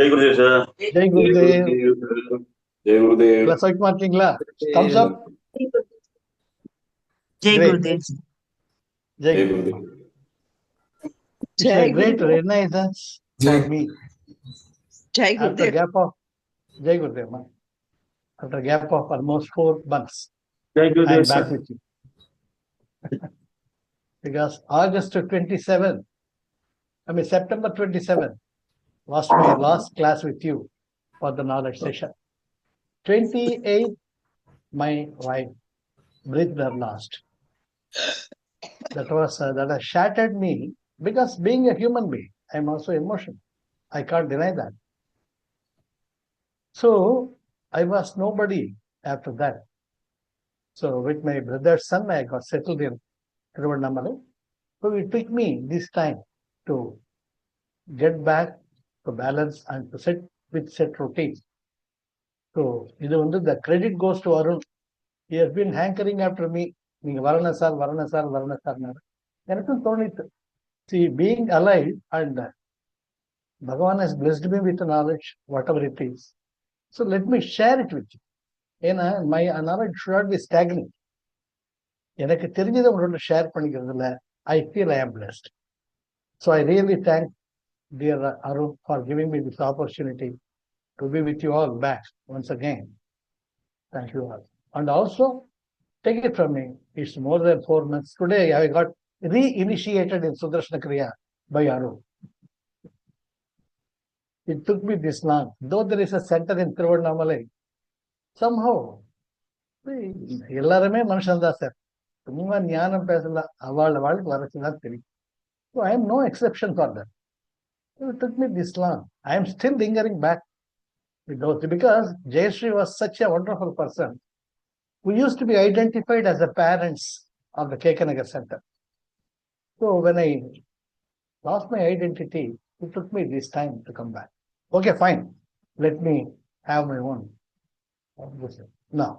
Jai Gurudev sir. Jai Gurudev. Jai Gurudev. சௌக்கியமா இருக்கீங்களா? Thums up. Jai Gurudev. Jai Gurudev. It's a great renaissance for me. Jai After Gurudev. gap of Jai Gurudev, man. After a gap of almost 4 months, Jai I am Gurudev back sir. with you. Because August 27, September 27 was my last class with you for the knowledge session. 28, my wife breathed her last. That has shattered me, because being a human being, I am also emotional. I can't deny that. So I was nobody after that. So with my brother's son, I got settled in Tiruvannamalai. So it took me this time to get back to balance and to set with set routine. So the credit goes to Arun. He has been hankering after me. Varana sir. See, being alive, and Bhagavan has blessed me with knowledge, whatever it is. So let me share it with you. My knowledge should not be stagnant. எனக்கு தெரிஞ்சதை உங்களோட share பண்ணிக்கிறதுல I feel I am blessed. So I really thank dear Arun for giving me this opportunity to be with you all back once again. Thank you all. And also, take it from me, it's more than 4 months. Today I got re-initiated in Sudarshana Kriya by Arun. It took me this long. Though there is a center in Tiruvannamalai, somehow, எல்லாருமே மனுஷன்தான் sir. சும்மா ஞானம் பேசலாம், அவளுக்கு வரச்சுதான் தெரியும். So I am no exception for that. It took me this long. I am still lingering back with those, because Jayashree was such a wonderful person. We used to be identified as the parents of the Kekanagar Center. So when I lost my identity, it took me this time to come back. Okay, fine. Let me have my own. Now,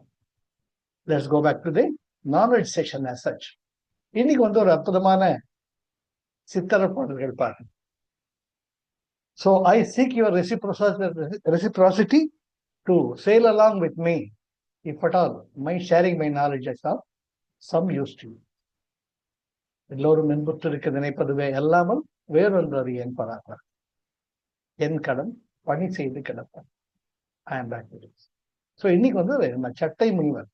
let's go back to the knowledge session as such. இன்னைக்கு ஒரு அற்புதமான சித்திர பாடல்கள் பாருங்க. So I seek your reciprocity to sail along with me, if at all my sharing my knowledge is of some use to you. எல்லோரும் என்புற்றிருக்க நினைப்பதுவே அல்லாமல் வேறொன்று என் பராபரம், என் கடன் பணி செய்து கிடப்பேன். I am back with it. So இன்னைக்கு சட்டை முனிவர்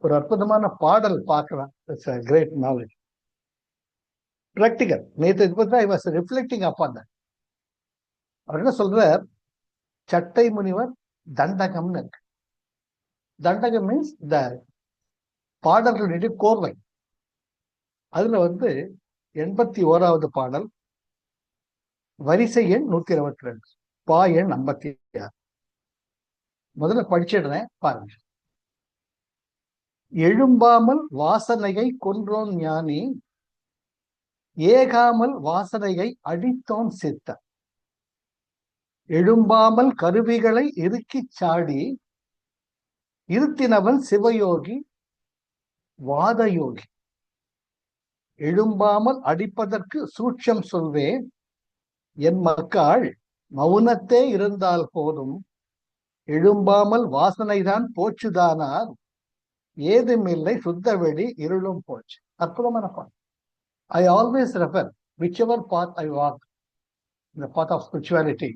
ஒரு அற்புதமான பாடல் பார்க்கலாம். It's a great knowledge. Practical. நேற்று I was reflecting upon that. அவர் என்ன சொல்றார்? சட்டை முனிவர் தண்டகம்னு இருக்கு. தண்டகம் மீன்ஸ் த பாடல்களுடைய கோர்வை. அதுல 81வது பாடல், வரிசை எண் 122, பா எண் 56. முதல்ல படிச்சிடுறேன், பாருங்க. எழும்பாமல் வாசனையை கொன்றோன் ஞானி, ஏகாமல் வாசனையை அடித்தோன் சித்த, எழும்பாமல் கருவிகளை இறுக்கிச் சாடி, இருத்தினவன் சிவயோகி வாதயோகி, எழும்பாமல் அடிப்பதற்கு சூட்சம் சொல்வேன், என் மக்கள் மௌனத்தே இருந்தால் போதும், எழும்பாமல் வாசனைதான் போச்சுதானால், ஏதுமில்லை சுத்த வெளி இருளும் போச்சு. அற்புதமான பாட்டு. I always refer, whichever path I walk, the path of spirituality,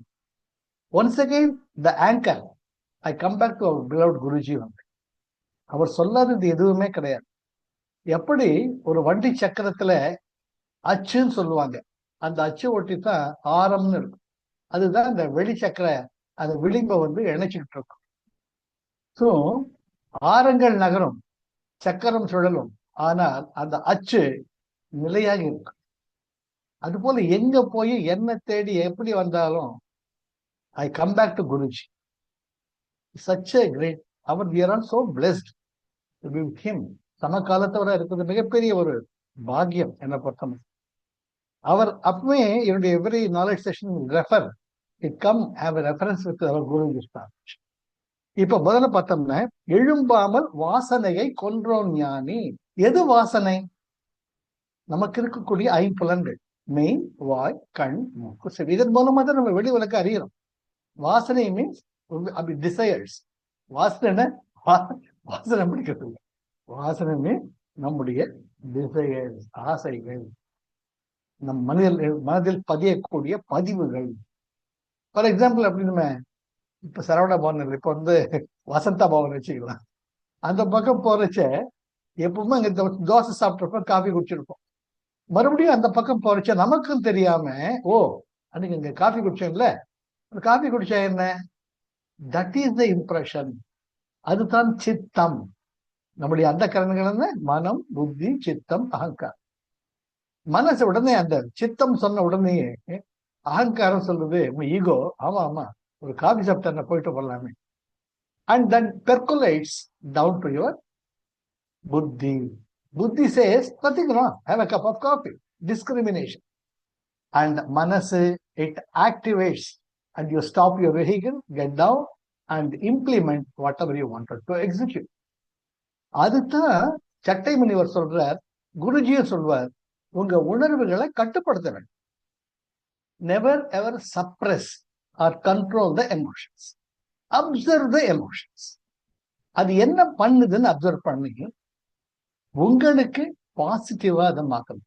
once again the anchor, I come back to our beloved Guruji. அவர் சொல்லாதது எதுவுமே கிடையாது. எப்படி ஒரு வண்டி சக்கரத்துல அச்சுன்னு சொல்லுவாங்க, அந்த அச்சு ஒட்டித்தான் ஆரம்னு இருக்கும். அதுதான் இந்த வெளி சக்கர அந்த விளிம்ப இணைச்சுக்கிட்டு இருக்கும். ஸோ ஆரங்கள் நகரும், சக்கரம் சுழலும், ஆனால் அந்த அச்சு நிலையாக இருக்கும். அது போல எங்க போய் என்ன தேடி எப்படி வந்தாலும் I come back to Guruji. Such a great, we are all so blessed to be with him. சமகாலத்தவராக இருக்கிறது மிகப்பெரிய ஒரு பாக்கியம் என்ன பொறுத்தம். அவர் அப்பவே என்னுடைய every knowledge session refer, it come have a reference with அவர் குருஜி. இப்ப முதல்ல பார்த்தோம்னா, எழும்பாமல் வாசனையை கொன்றோன் ஞானி. எது வாசனை? நமக்கு இருக்கக்கூடிய 5 புலன்கள். மெய், வாய், கண், மூக்கு, செவி. இதன் மூலமா தான் நம்ம வெளி உலக அறியறோம். வாசனை மீன்ஸ் அப்படி டிசையர்ஸ். வாசனை வாசனை பிடிக்கிறது இல்லை. வாசனை மீன்ஸ் நம்முடைய டிசையர்ஸ், ஆசைகள், நம் மனதில் பதியக்கூடிய பதிவுகள். ஃபார் எக்ஸாம்பிள் அப்படி நம்ம இப்ப சரவண பவன், இப்ப வசந்தா பவன் வச்சுக்கலாம். அந்த பக்கம் போறச்ச எப்பவுமே அங்க தோசை சாப்பிட்றப்ப காஃபி குடிச்சிருப்போம். மறுபடியும் அந்த பக்கம் போறச்ச நமக்கும் தெரியாம, ஓ அன்னைக்கு இங்க காஃபி குடிச்சோம்ல, காஃபி குடிச்சா என்ன, தட் இஸ் த இம்ப்ரெஷன். அதுதான் சித்தம். நம்முடைய அந்த கரணங்கள் மனம், புத்தி, சித்தம், அகங்காரம். மனசு உடனே அந்த சித்தம் சொன்ன உடனேயே அகங்காரம் சொல்லுது, ஈகோ, ஆமா ஆமா ஒரு காஃபி சாப்பிட்டா போயிட்டு போடலாமே. And then percolates down to your buddhi. Buddhi says nothing wrong, have a cup of coffee. Discrimination. And manasu, it activates and you stop your vehicle, get down and implement whatever you wanted to execute. அதுதான் சட்டை முனிவர் சொல்றார், குருஜியும் சொல்வார், உங்க உணர்வுகளை கட்டுப்படுத்த வேண்டும். Never ever suppress or control the emotions. Observe the emotions. அது என்ன பண்ணுதுன்னு அப்சர்வ் பண்ணி உங்களுக்கு பாசிட்டிவா அதை மாற்றணும்,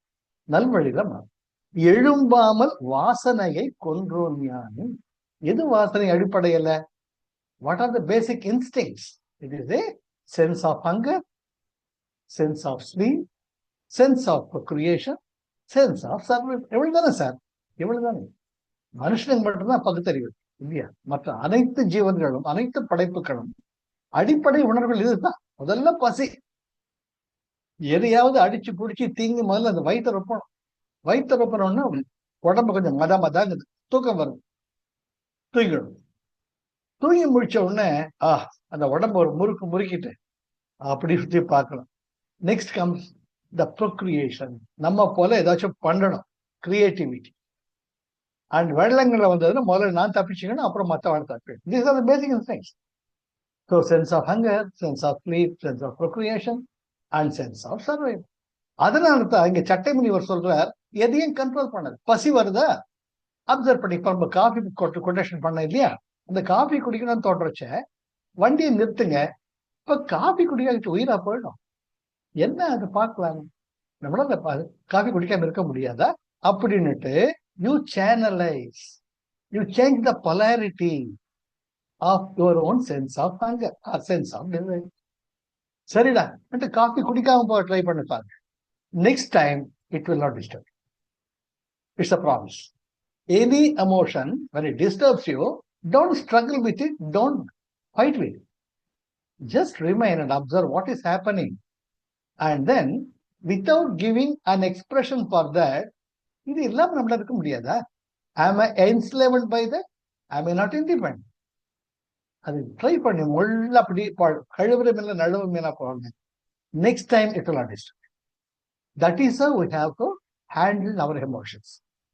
நல்வழியில மாற்றணும். எழும்பாமல் வாசனையை கொன்றோம் ஞானி. எது வாசனை அடிப்படையில? What are the basic instincts? It is a sense of hunger, sense of sleep, sense of creation, sense of survival. எவ்வளவுதானே சார், எவ்வளவுதானே. மனுஷனுக்கு மட்டும்தான் பகுத்தறிவு இல்லையா? மற்ற அனைத்து ஜீவன்களும், அனைத்து படைப்புகளும் அடிப்படை உணர்வுகள் இதுதான். முதல்ல பசி. எதையாவது அடிச்சு பிடிச்சி தீங்கு முதல்ல அந்த வயிற்று ரொப்பணும். வயிற்று ரொப்பணும்னா உடம்பு கொஞ்சம் மதாங்குது, தூக்கம் வரும், தூங்கிடும். தூங்கி முடிச்ச உடனே அந்த உடம்பு ஒரு முறுக்கிட்டு அப்படி சுற்றி பார்க்கணும். Next comes the procreation. நம்ம போல ஏதாச்சும் பண்ணணும், கிரியேட்டிவிட்டி. அண்ட் வெள்ளங்களை வந்ததுன்னா முதல்ல நான் தப்பிச்சுக்கணும், அப்புறம் மற்றவங்க தப்பிக்கணும். These are the basic instincts. So sense of hunger, sense of sleep, sense of procreation and sense of survival. அதனால தான் இங்க சட்டை முனிவர் சொல்றார், எதையும் கண்ட்ரோல் பண்ணது. பசி வருதா அப்சர்வ் பண்ணி. இப்ப நம்ம காஃபி கொட்டேஷன் பண்ண இல்லையா, அந்த காஃபி குடிக்கணும்னு தோன்றச்ச வண்டியை நிறுத்துங்க. இப்ப காஃபி குடிக்க உயிரா போயிடும். என்ன அது பார்க்கலாம், நம்மளால காஃபி குடிக்காம இருக்க முடியாதா அப்படின்னுட்டு you channelize, you change the polarity of your own sense of hunger or sense of desire. சரிடா காஃபி குடிக்காம போக ட்ரை பண்ணி பாருங்க. Next time it will not disturb. It's a promise. Any emotion when it disturbs you, don't struggle with it, don't fight with it. Just remain and observe what is happening. And then without giving an expression for that, இது இல்லாம நம்மள இருக்க முடியாதா? Am I enslaved by that? Am I not independent? அது try பண்ணி முள்ள அப்படி கழுவுற மேல நழுவு மேல போவாங்க. Next time it will not disturb. That is how we have to handle our emotions.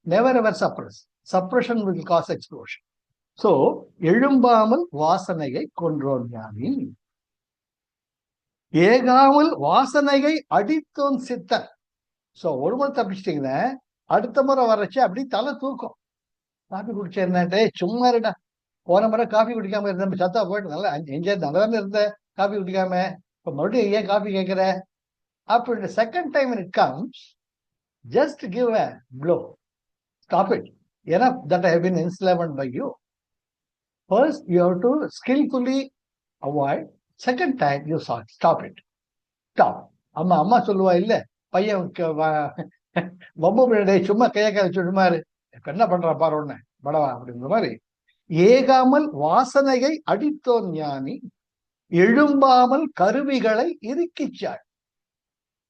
Never ever suppress. Suppression will cause explosion. So எழும்பாமல் வாசனையை கொன்றோன் ஞானி, ஏகாமல் வாசனையை அடித்தோன் சித்தன். ஸோ ஒரு முறை தப்பிச்சிட்டீங்கன்னா அடுத்த முறை வர்றச்சு அப்படி தலை தூக்கும். காஃபி குடிச்ச என்னட்டே சும்மா இருடா, போன முறை காஃபி குடிக்காம இருந்த சத்தா போயிட்டு நல்லா என்ஜாய் நல்லா இருந்த காஃபி குடிக்காம, இப்போ மறுபடியும் ஏன் காஃபி கேட்குற அப்படின்னு. Second time it comes, just give a blow, stop it. ஏன்னா that I have been enslaved by you. First you have to skillfully avoid. Second time you stop it. Stop. அம்மா சொல்லுவா இல்ல, பையன் பொம்மை சும்மா கையை சும்மா என்ன பண்றா பாரு ஒண்ணு படவா அப்படிங்கிற மாதிரி. ஏகாமல் வாசனையை அடித்தோன் ஞானி, எழும்பாமல் கருவிகளை இறுக்கிச்சாள்.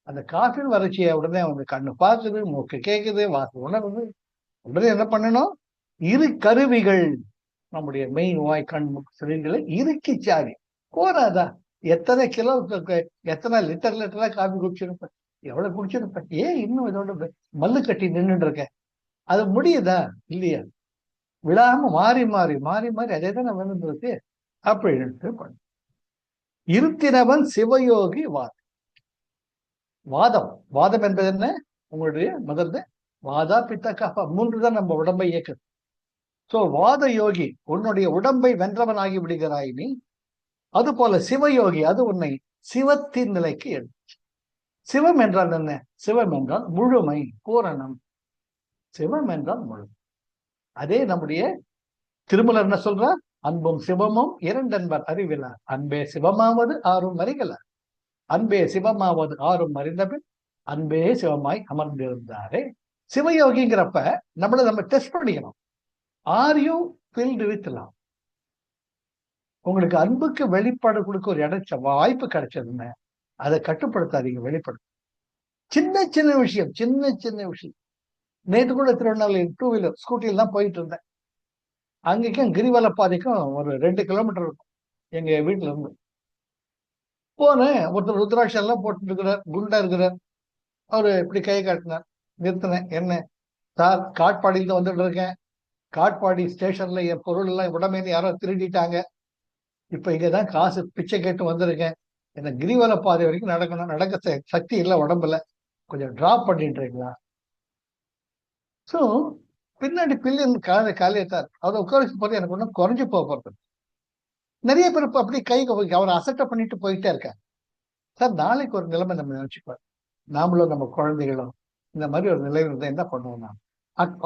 அந்த காஃபி வறட்சிய உடனே அவங்க கண்ணு பார்க்குது, மூக்கு கேட்குது, வாசனை உணருது. உடனே என்ன பண்ணணும், இரு கருவிகள் நம்முடைய மெய், வாய், கண், மூக்கு, செவிகளை இறுக்கிச்சாடி. போறாதா? எத்தனை கிலோ, எத்தனை லிட்டரா காஃபி குடிச்சிருப்பேன், எவ்வளவு குடிச்சிருப்பேன், ஏன் இன்னும் இதோட மல்லு கட்டி நின்றுட்டு இருக்க? அது முடியுதா இல்லையா? விழாம மாறி மாறி மாறி மாறி அதே தான் வந்துருக்கு அப்படின்னு பண்ண. இருத்தினவன் சிவயோகி வாதம். வாதம் என்பது என்ன? உங்களுடைய முதல்ல வாதா பித்த கஃபா 3 தான் நம்ம உடம்பை இயக்குது. சோ வாத யோகி உன்னுடைய உடம்பை வென்றவனாகி விடுகிறாய் நீ. அது போல சிவயோகி அது உன்னை சிவத்தின் நிலைக்கு எடு. சிவம் என்றால் என்ன? சிவம் என்றால் முழுமை, பூரணம். சிவம் என்றால் முழுமை. அதே நம்முடைய திருமலர் என்ன சொல்றார்? அன்பும் சிவமும் இரண்டென்பர் அறிவிலார், அன்பே சிவமாவது ஆறும் அறிகலார், அன்பே சிவமாவது ஆறும் அறிந்தபின் அன்பே சிவமாய் அமர்ந்திருந்தாரே. சிவயோகிங்கிறப்ப நம்ம டெஸ்ட் பண்ணிக்கணும். Are you filled with love? உங்களுக்கு அன்புக்கு வெளிப்பாடு கொடுக்க ஒரு வாய்ப்பு கிடைச்சதுன்னு அதை கட்டுப்படுத்தாதீங்க, வெளிப்படும். சின்ன சின்ன விஷயம், சின்ன சின்ன விஷயம். நேற்று கூட திருவண்ணாமலை 2 வீலர் ஸ்கூட்டியில் தான் போயிட்டு இருந்தேன். அங்கேயும் கிரிவல பாதைக்கும் ஒரு 2 கிலோமீட்டர் இருக்கும் எங்க வீட்டுல இருந்து. போனேன், ஒருத்தர் ருத்ராட்சம் எல்லாம் போட்டு இருக்கிறார், குண்டா இருக்கிறார். அவரு இப்படி கை காட்டினார். நிறுத்தினேன். என்ன சார், காட்பாடியில் தான் வந்துட்டு இருக்கேன். காட்பாடி ஸ்டேஷன்ல என் பொருள் எல்லாம் உடம்பேந்து யாரோ திருடிட்டாங்க. இப்ப இங்கதான் காசு பிச்சை கேட்டு வந்திருக்கேன். என்ன கிரிவல பாதை வரைக்கும் நடக்கணும், நடக்க சக்தி இல்லை உடம்புல, கொஞ்சம் டிராப் பண்ணிட்டுருங்களா? ஸோ பின்னாடி பில்லியன் காலையத்தார் அவரை உட்கார வச்சு போது எனக்கு ஒன்றும் குறைஞ்சு போகிறது. நிறைய பேர் இப்போ அப்படி கை அவர் அசட்டை பண்ணிட்டு போயிட்டே இருக்காங்க. சார், நாளைக்கு ஒரு நிலைமை நம்ம நினைச்சுப்பார், நாமளும் நம்ம குழந்தைகளும் இந்த மாதிரி ஒரு நிலைமை இருந்தால் என்ன பண்ணுவோம் நாம்?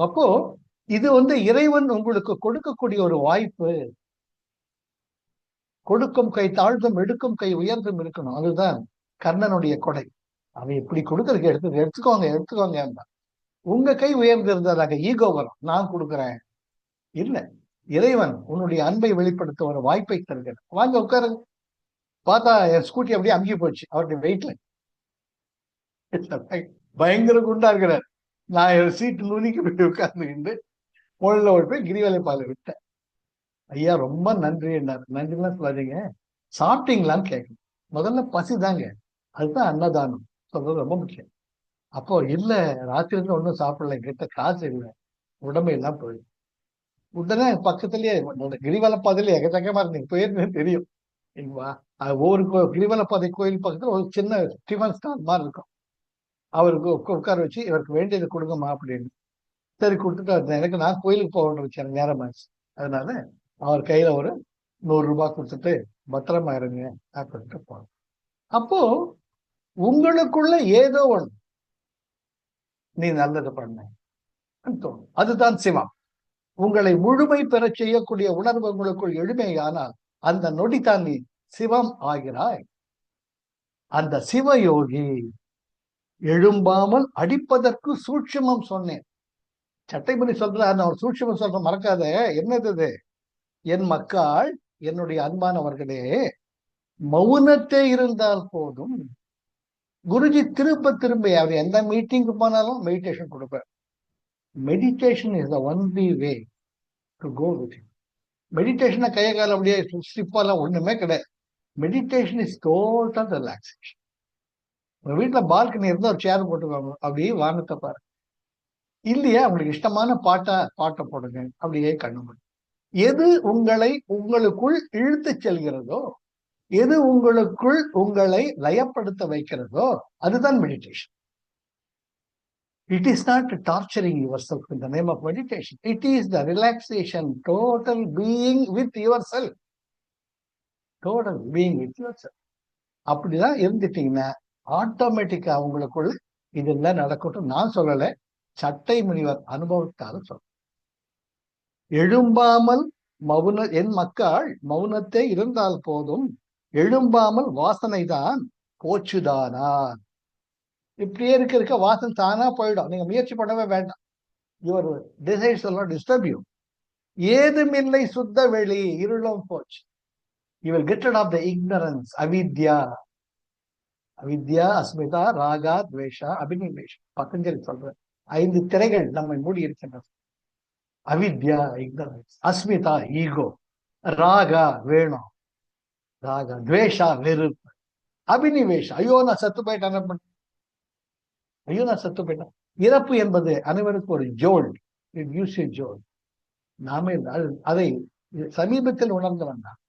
அப்போ இது இறைவன் உங்களுக்கு கொடுக்கக்கூடிய ஒரு வாய்ப்பு. கொடுக்கும் கை தாழ்ந்தும் எடுக்கும் கை உயர்ந்தும் இருக்கணும். அதுதான் கர்ணனுடைய கொடை. அவன் இப்படி கொடுக்கறதுக்கு எடுத்துக்கோங்க. உங்க கை உயர்ந்து இருந்ததாக ஈகோ வரும், நான் கொடுக்குறேன். இல்ல, இறைவன் உன்னுடைய அன்பை வெளிப்படுத்த ஒரு வாய்ப்பை தருகிறேன். வாங்க உட்காருங்க. பார்த்தா என் ஸ்கூட்டி அப்படியே அமுகி போச்சு அவருடைய வெயிட்ல. பயங்கர குண்டா இருக்கிறார். நான் என் சீட்டு நுனிக்கு போய் உட்கார்ந்துக்கிட்டு முள்ள போய் கிரிவலை பாலை விட்டேன். ஐயா ரொம்ப நன்றி என்னார். நன்றிலாம் சொல்லாதீங்க, சாப்பிட்டீங்களான்னு கேட்கணும். முதல்ல பசி தாங்க, அதுதான் அன்னதானம் சொல்றது ரொம்ப முக்கியம். அப்போ இல்ல, ராத்திரி இருந்து ஒன்றும் சாப்பிடல, கிட்ட காசு இல்லை, உடம்பு எல்லாம் போயிடும். உடனே பக்கத்துலயே கிரிவல பாதையில எக்கச்சக்கமா இருந்தீங்க, போயிருந்தே தெரியும். ஒவ்வொரு கிரிவல பாதை கோயில் பக்கத்துல ஒரு சின்ன டிஃபன் ஸ்டால் மாதிரி இருக்கும். அவருக்கு உட்கார வச்சு இவருக்கு வேண்டியது கொடுங்கம்மா அப்படின்னு. சரி கொடுத்துட்டு எனக்கு நான் கோயிலுக்கு போகணும்னு வச்சேன், நேரமாச்சு. அதனால அவர் கையில ஒரு 100 ரூபாய் கொடுத்துட்டு பத்திரமா இருங்க அப்படின்ட்டு போனோம். அப்போ உங்களுக்குள்ள ஏதோ ஒண்ணு நீ நல்லது பண்ண தோணும். அதுதான் சிவம். உங்களை முழுமை பெற செய்யக்கூடிய உணர்வு உங்களுக்குள் எளிமையானால் அந்த நொடிதான் நீ சிவம் ஆகிறாய். அந்த சிவயோகி எழும்பாமல் அடிப்பதற்கு சூட்சமம் சொன்னேன். சட்டைமணி சொல்ற நான் சூட்சமம் சொல்ற மறக்காத. என்னது? என் மக்கள், என்னுடைய அன்பானவர்களே, மௌனத்தே இருந்தால் போதும். குருஜி திரும்ப அவர் எந்த மீட்டிங்கு போனாலும் மெடிடேஷன் கொடுப்பார். Meditation is the only way to go with him. மெடிடேஷனை கையை கால அப்படியே ஸ்லிப்பாலாம் ஒண்ணுமே கிடையாது. Meditation is total relaxation. உங்க வீட்டுல பால்கனி இருந்தா ஒரு சேர் போட்டுக்கோங்க, அப்படியே வானத்தை பாரு. இல்லையா உங்களுக்கு இஷ்டமான பாட்டை போடுங்க, அப்படியே கண்ணு மூடி. எது உங்களுக்குள் இழுத்து செல்கிறதோ, எது உங்களுக்குள் உங்களை லயப்படுத்த வைக்கிறதோ அதுதான் meditation. It is not torturing yourself in the name of meditation. It is the relaxation, total being with yourself. Total being with yourself. அப்படிதான் இருந்துட்டீங்கன்னா ஆட்டோமேட்டிக்கா உங்களுக்குள்ள இதெல்லாம் நடக்கட்டும். நான் சொல்லலை, சட்டை முனிவர் அனுபவத்தால சொல்ல. எழும்பாமல் என் மக்கள் மௌனத்தே இருந்தால் போதும், எழும்பாமல் வாசனை தான் போச்சுதானார். இப்படியே இருக்க வாசனை தானா போயிடும், நீங்க முயற்சி பண்ணவே வேண்டாம். Your desires will not disturb you. ஏதுமில்லை சுத்த வெளி, இருளும் போச்சு. You will get rid of the ignorance, avidya, Asmita, Raaga, துவேஷா, அபினிவேஷா. Patanjali சொல்ற 5 திரைகள் நம்மை மூடி இருக்கின்றன. அவித்யா ignorance, அஸ்மிதா ஈகோ, ராகா வேணும், ராகா துவேஷா வெறுப்பு, அபினிவேஷா ஐயோ நான் சத்து போயிட்டேன், ஐயோ நான் சத்து போயிட்டேன். இறப்பு என்பது அனைவருக்கும் ஒரு ஜோல், ஜோல். நாமே அதை சமீபத்தில் உணர்ந்து வந்தான்.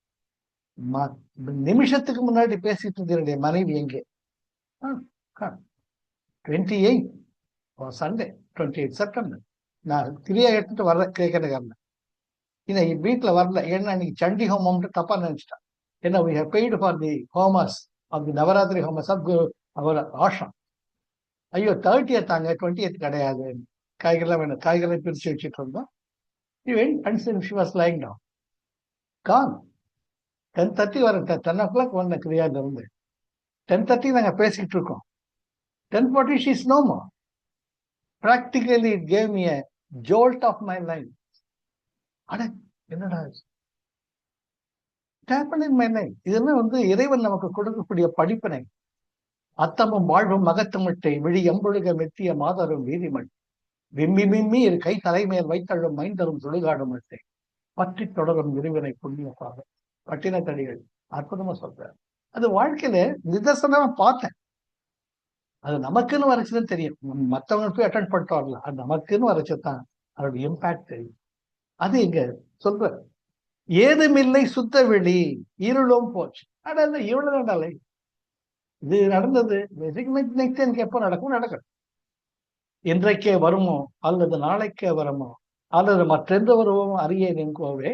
நிமிஷத்துக்கு முன்னாடி பேசிட்டு இருந்த மனைவி எங்கே? 28 சண்டே 28 செப்டம்பர். நான் கிரியா எடுத்துட்டு வர்ற கேட்கறதுக்காரன் இன்னைக்கு வீட்டுல வரல. ஏன்னா இன்னைக்கு சண்டி ஹோமம்னு தப்பா நினைச்சிட்டான். ஏன்னா we have paid for the homas of the Navaratri ஹோமஸ் ஆஃப் அவர் ஆஷம். ஐயோ 30th தாங்க 20th கிடையாது. காய்கறிலாம் வேணும், காய்கறி பிரிச்சு வச்சுட்டு இருந்தோம். He went and she was lying down. Gone. 10:30 வர 10 o'clock வந்த கிரியால இருந்து 10:30 நாங்க பேசிக்கிட்டு இருக்கோம். 10:40 she is no more. Practically it gave me a jolt of my life. அட என்னடா it happened in my life. இதெல்லாம் இறைவன் நமக்கு கொடுக்கக்கூடிய படிப்பினை. அத்தமும் வாழ்வும் மகத்தமிட்டை விழி எம்பொழுக மெத்திய மாதரும் வீதிமண் விம்மி விம்மி இரு கை தலைமையில் வைத்தழும் மைந்தரும் சுடுகாடும் மட்டை பற்றி தொடரும் இருவினை புண்ணியப்பாக பட்டின தடிகள். அற்புதமா சொல்றாரு. அது வாழ்க்கையில நிதர்சனமா பார்த்தேன். அது நமக்குன்னு வரைச்சுதான் தெரியும். மற்றவங்க போய் அட்டென்ட் பண்ணிட்டு வரல. அது நமக்குன்னு வரைச்சுதான் அதோட இம்பாக்ட் தெரியும். அது இங்க சொல்ற ஏதுமில்லை சுத்த வெளி இருளும் போச்சு. அட இவ்வளவுதான்டாலே இது நடந்தது. எனக்கு எப்போ நடக்கும் நடக்கும். இன்றைக்கே வருமோ அல்லது நாளைக்கே வருமோ அல்லது மற்றெந்த வருவோமோ அறியேன் என்கோவே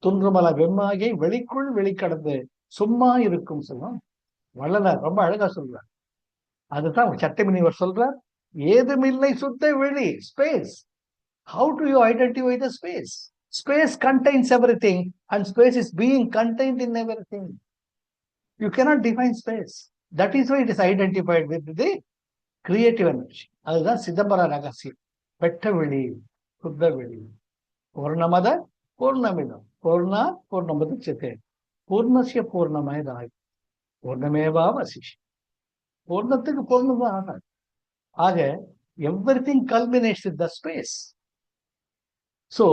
துன்றுமல வெம்மாயை வெளிக்குள் வெளிக்கடந்து சும்மா இருக்கும் சொல்லும் வள்ளலார் ரொம்ப அழகா சொல்றார். அதுதான் சட்டமினிவர் சொல்றார். ஏதுமில்லை சுத்த வெளி space. How do you identify the space? Space contains everything and space is being contained in everything. You cannot define space. That is why it is identified with the creative energy. அதுதான் சிதம்பர ரகசியம். வெட்ட வெளி சுத்த வெளி பூர்ணமத பூர்ணமிதம் பூர்ணா பூர்ணமுதச்யதே பூர்ணஸ்ய பூர்ணமயதாய் பூர்ணமேவாவசிஷ். பூர்ணத்துக்கு பூர்ணம் ஆகாது. ஆக everything culminates with the space. So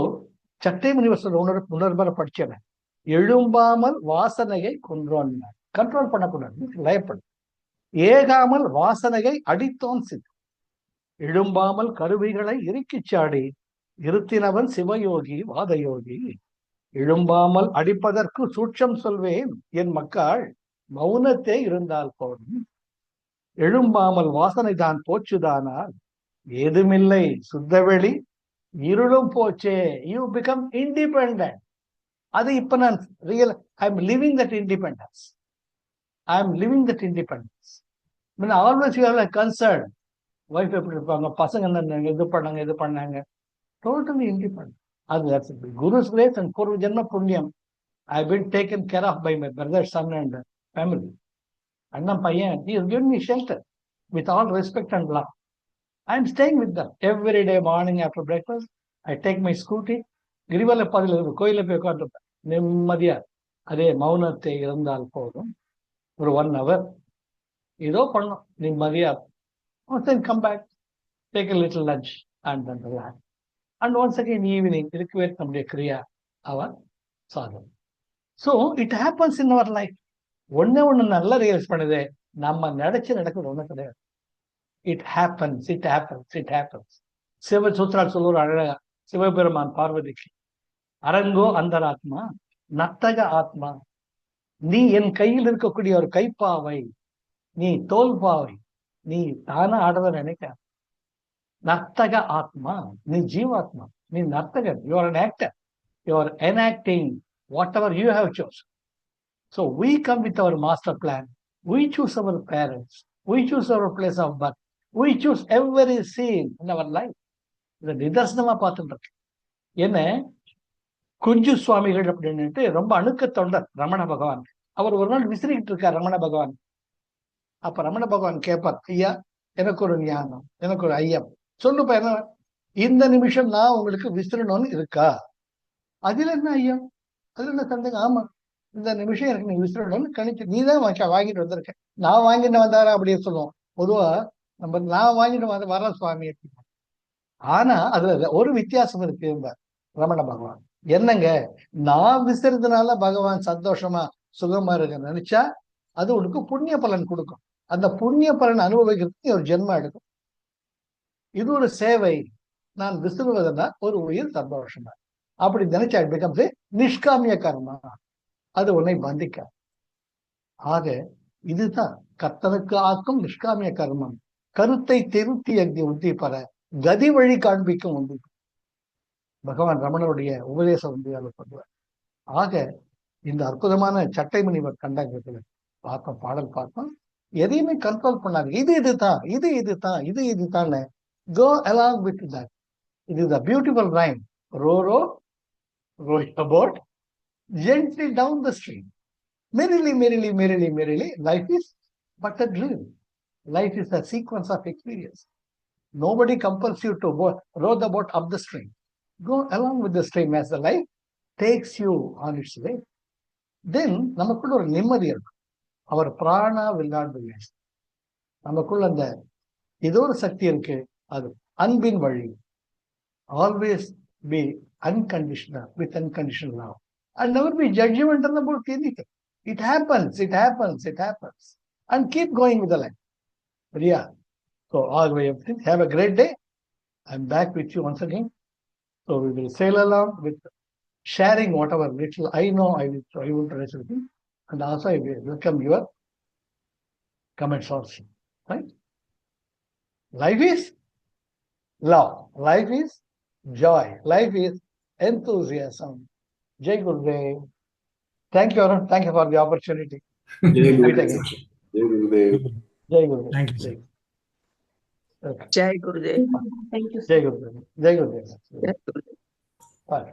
சட்டை முனிவர் உணர்வர படிச்சவன் எழும்பாமல் வாசனையை கொன்றோன். கண்ட்ரோல் பண்ணக்கூடாது, லயப்படும். ஏகாமல் வாசனையை அடித்தோன் சித்து. எழும்பாமல் கருவிகளை இறுக்கிச் சாடி இருத்தினவன் சிவயோகி வாதயோகி. எழும்பாமல் அடிப்பதற்கு சூட்சம் சொல்வேன் என் மக்கள் மௌனத்தே இருந்தால் போதும். எழும்பாமல் வாசனை தான் போச்சுதானால் ஏதுமில்லை சுத்தவெளி இருளும் போச்சே. You become independent. அது இப்ப நான் real I am living that independence. I am living that independence. Always you have concern. Wife எப்படி இருப்பாங்க, பசங்க இது பண்ணாங்க டோட்டலி இண்டிபெண்டன்ட். அது குருஸ் கிரேஸ் அண்ட் பூர்வ ஜென்ம புண்ணியம். I been taken care of by my brother son and family. அண்ணன் பையன் he has given me shelter with all respect and love. I am staying with them every day morning after breakfast. I take my scooty. கிரிவல பாதையில் கோயில போய் உட்காந்துருப்பேன் நிம்மதியா. அதே மௌனத்தை இருந்தால் போதும். ஒரு 1 hour ஏதோ பண்ணும் நிம்மதியா. Then come back, take a little lunch and then relax. And once again evening இருக்கவே நம்முடைய கிரியா அவர் சாதம். So it happens in our life. ஒண்ணு நல்லா ரியலைஸ் பண்ணுது. நம்ம நடக்கிறது ஒண்ணு கிடையாது. It happens. சிவசூத்ரால் சொல்லுற அழகா சிவபெருமான் பார்வதிக்கு அரங்கோ அந்தராத்மா நத்தக ஆத்மா. நீ என் கையில் இருக்கக்கூடிய ஒரு கைப்பாவை, நீ தோல்பாவை, நீ தானா ஆடத நினைக்க. நர்த்தக ஆத்மா, நீ ஜீவாத்மா, நீ நர்த்தகன். You are an actor. You are enacting whatever you have chosen. So we come with our master plan. We choose our parents. We choose our place of birth. We choose every scene in our life. இதை நிதர்சனமா பார்த்துட்டு இருக்கு. என்ன குஞ்சு சுவாமிகள் அப்படின்னுட்டு ரொம்ப அணுக்க தொண்டர் ரமண பகவான். அவர் ஒரு நாள் விசிறிக்கிட்டு இருக்கார் ரமண பகவான். அப்ப ரமண பகவான் கேட்பார், ஐயா எனக்கு ஒரு ஞானம், எனக்கு ஒரு ஐயம் சொல்லுப்பா. என்ன இந்த நிமிஷம் நான் உங்களுக்கு விசிறணும்னு இருக்கா? அதுல என்ன ஐயம், அதுல என்ன சந்தேகம்? ஆமா, இந்த நிமிஷம் எனக்கு நீ விசிறணும்னு கணிச்சு நீதான் வாங்கிட்டு வந்திருக்க. நான் வாங்கிட்டு வந்தாரா அப்படின்னு சொல்லுவோம். பொதுவா நம்ம நான் வாங்கிட்டு வர சுவாமி. ஆனா அதுல ஒரு வித்தியாசம் இருக்கு ரமண பகவான். என்னங்க, நான் விசிறதுனால பகவான் சந்தோஷமா சுகமா இருக்க நினைச்சா அது உனக்கு புண்ணிய பலன் கொடுக்கும். அந்த புண்ணிய பலன் அனுபவிக்கிறதுக்கு ஒரு ஜென்மம் எடுக்கும். இது ஒரு சேவை. நான் விசிறுவதுன்னா ஒரு உயிர் சந்தோஷமா அப்படி நினைச்சா பிகம்ஸ் நிஷ்காமிய கர்மா. அது உன்னை பந்திக்க. ஆக இதுதான் கர்த்தனுக்கு ஆக்கும் நிஷ்காமிய கர்மம். கருத்தை திருத்தி அக்தி உத்தி பெற கதி வழி காண்பிக்கும் உண்டு. பகவான் ரமணருடைய உபதேசம் வந்து அதை சொல்லுவார். ஆக இந்த அற்புதமான சட்டை முனிவர் கண்டகத்துல பார்த்தோம், பாடல் பார்த்தோம். எதையுமே கண்ட்ரோல் பண்ணாங்க. இதுதான் இதுதான். Go along with that. It is a beautiful rhyme. Row, row, row your boat gently down the stream. Merrily, merrily, merrily, merrily. Life is but a dream. Life is a sequence of experience. Nobody compels you to row the boat up the stream. Go along with the stream as the life takes you on its way. Then நமக்குள்ள ஒரு நிம்மதி இருக்கும். அவர் பிராணா will not be waste. நமக்குள்ள அந்த ஏதோ ஒரு சக்தி இருக்கு, அது அன்பின் வழி. Always be unconditional with unconditional love and never be judgmental about anything. It happens. And keep going with the life. Yeah. So all the way everything. Have a great day. I'm back with you once again. So we will sail along with sharing whatever little I know. I will try something. And also I will welcome your comments also. Right? Life is love. Life is joy. Life is enthusiasm. Jai Gurudev. Thank you, Arun. Thank you for the opportunity. Jai Meet Gurudev. again. Jai Gurudev. Jai Gurudev. Thank you, sir. Okay. Jai Gurudev. Jai Gurudev. Jai Gurudev. Jai Gurudev. Bye.